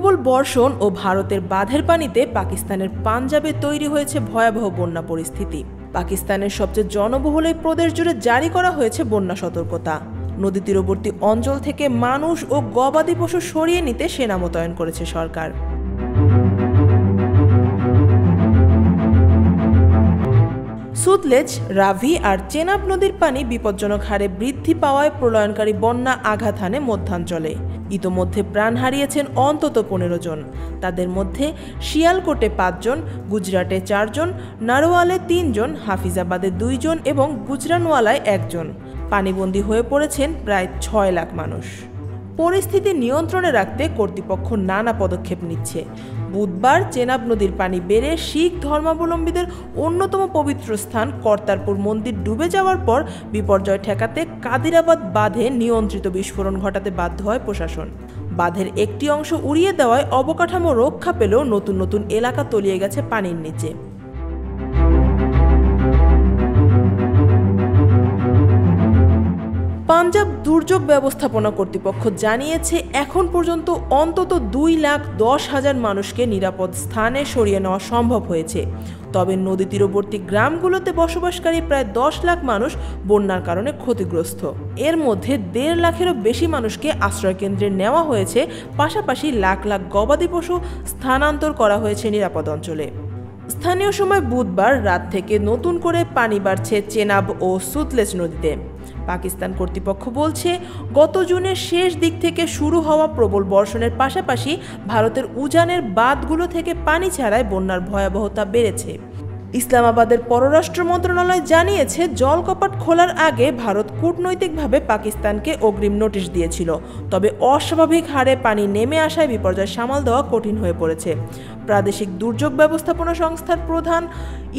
প্রবল বর্ষণ ও ভারতের বাঁধের পানিতে পাকিস্তানের পাঞ্জাবে তৈরি হয়েছে ভয়াবহ বন্যা পরিস্থিতি। পাকিস্তানের সবচেয়ে জনবহুল এই প্রদেশ জুড়ে জারি করা হয়েছে বন্যা সতর্কতা। নদী তীরবর্তী অঞ্চল থেকে মানুষ ও গবাদি পশু সরিয়ে নিতে সেনা মোতায়েন করেছে সরকার। সুতলেজ, রাভি আর চেনাব নদীর পানি বিপজ্জনক হারে বৃদ্ধি পাওয়ায় প্রলয়নকারী বন্যা আঘাত হানে মধ্যাঞ্চলে। ইতোমধ্যে প্রাণ হারিয়েছেন অন্তত 15 জন। তাদের মধ্যে শিয়ালকোটে 5 জন, গুজরাটে 4 জন, নারোয়ালে 3 জন, হাফিজাবাদে 2 জন এবং গুজরানওয়ালায় 1 জন। পানিবন্দী হয়ে পড়েছেন প্রায় 6 লাখ মানুষ। পরিস্থিতি নিয়ন্ত্রণে রাখতে কর্তৃপক্ষ নানা পদক্ষেপ নিচ্ছে। বুধবার চেনাব নদীর পানি বেড়ে শিখ ধর্মাবলম্বীদের অন্যতম পবিত্র স্থান কর্তারপুর মন্দির ডুবে যাওয়ার পর বিপর্যয় ঠেকাতে কাদিরাবাদ বাঁধে নিয়ন্ত্রিত বিস্ফোরণ ঘটাতে বাধ্য হয় প্রশাসন। বাঁধের একটি অংশ উড়িয়ে দেওয়ায় অবকাঠামো রক্ষা পেলেও নতুন নতুন এলাকা তলিয়ে গেছে পানির নিচে। পাঞ্জাব দুর্যোগ ব্যবস্থাপনা কর্তৃপক্ষ জানিয়েছে এখন পর্যন্ত অন্তত 2,10,000 মানুষকে নিরাপদ স্থানে সরিয়ে নেওয়া সম্ভব হয়েছে। তবে নদী তীরবর্তী গ্রামগুলোতে বসবাসকারী প্রায় 10 লাখ মানুষ বন্যার কারণে ক্ষতিগ্রস্ত। এর মধ্যে 1.5 লাখেরও বেশি মানুষকে আশ্রয়কেন্দ্রে নেওয়া হয়েছে, পাশাপাশি লাখ লাখ গবাদি পশু স্থানান্তর করা হয়েছে নিরাপদ অঞ্চলে। স্থানীয় সময় বুধবার রাত থেকে নতুন করে পানি বাড়ছে চেনাব ও সুতলেজ নদীতে। পাকিস্তান কর্তৃপক্ষ বলছে, গত জুনের শেষ দিক থেকে শুরু হওয়া প্রবল বর্ষণের পাশাপাশি ভারতের উজানের বাঁধগুলো থেকে পানি ছাড়ায় বন্যার ভয়াবহতা বেড়েছে। ইসলামাবাদের পররাষ্ট্র মন্ত্রণালয় জানিয়েছে, জলকপাট খোলার আগে ভারত কূটনৈতিকভাবে পাকিস্তানকে অগ্রিম নোটিশ দিয়েছিল। তবে অস্বাভাবিক হারে পানি নেমে আসায় বিপর্যয় সামাল দেওয়া কঠিন হয়ে পড়েছে। প্রাদেশিক দুর্যোগ ব্যবস্থাপনা সংস্থার প্রধান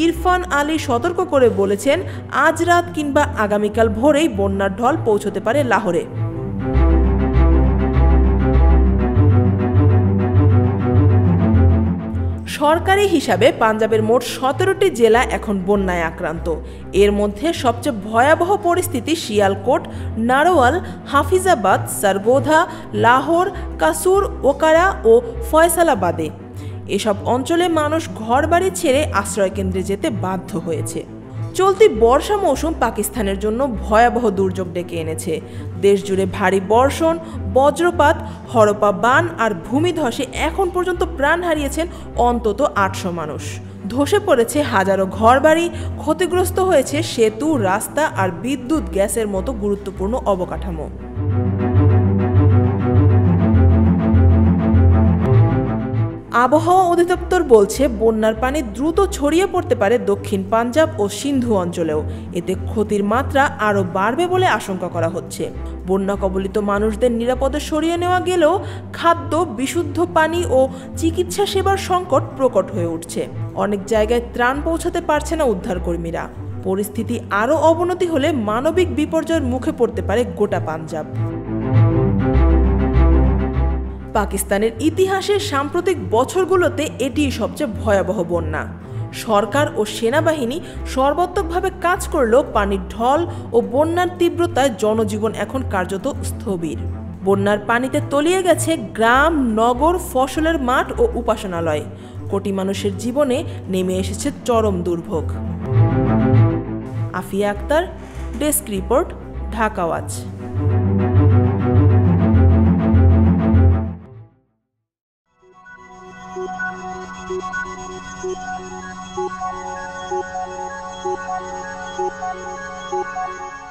ইরফান আলী সতর্ক করে বলেছেন, আজ রাত কিংবা আগামীকাল ভোরেই বন্যার ঢল পৌঁছতে পারে লাহোরে। সরকারি হিসাবে পাঞ্জাবের মোট 17টি জেলা এখন বন্যায় আক্রান্ত। এর মধ্যে সবচেয়ে ভয়াবহ পরিস্থিতি শিয়ালকোট, নারোয়াল, হাফিজাবাদ, সরগোধা, লাহোর, কাসুর, ওকারা ও ফয়সালাবাদে। এসব অঞ্চলে মানুষ ঘরবাড়ি ছেড়ে আশ্রয়কেন্দ্রে যেতে বাধ্য হয়েছে। চলতি বর্ষা মৌসুম পাকিস্তানের জন্য ভয়াবহ দুর্যোগ ডেকে এনেছে। দেশজুড়ে ভারী বর্ষণ, বজ্রপাত, হরপা বান আর ভূমিধসে এখন পর্যন্ত প্রাণ হারিয়েছেন অন্তত 800 মানুষ। ধসে পড়েছে হাজারো ঘরবাড়ি, ক্ষতিগ্রস্ত হয়েছে সেতু, রাস্তা আর বিদ্যুৎ গ্যাসের মতো গুরুত্বপূর্ণ অবকাঠামো। আবহাওয়া অধিদপ্তর বলছে, বন্যার পানি দ্রুত ছড়িয়ে পড়তে পারে দক্ষিণ পাঞ্জাব ও সিন্ধু অঞ্চলেও। এতে ক্ষতির মাত্রা আরও বাড়বে বলে আশঙ্কা করা হচ্ছে। বন্যা কবলিত মানুষদের নিরাপদে সরিয়ে নেওয়া গেলেও খাদ্য, বিশুদ্ধ পানি ও চিকিৎসা সেবার সংকট প্রকট হয়ে উঠছে। অনেক জায়গায় ত্রাণ পৌঁছাতে পারছে না উদ্ধারকর্মীরা। পরিস্থিতি আরও অবনতি হলে মানবিক বিপর্যয়ের মুখে পড়তে পারে গোটা পাঞ্জাব। পাকিস্তানের ইতিহাসের সাম্প্রতিক বছরগুলোতে এটিই সবচেয়ে ভয়াবহ বন্যা। সরকার ও সেনাবাহিনী সর্বাত্মকভাবে কাজ করলেও পানির ঢল ও বন্যার তীব্রতায় জনজীবন এখন কার্যত স্থবির। বন্যার পানিতে তলিয়ে গেছে গ্রাম, নগর, ফসলের মাঠ ও উপাসনালয়। কোটি মানুষের জীবনে নেমে এসেছে চরম দুর্ভোগ। Afia Akter, desk report, Dhaka Watch. Thank you.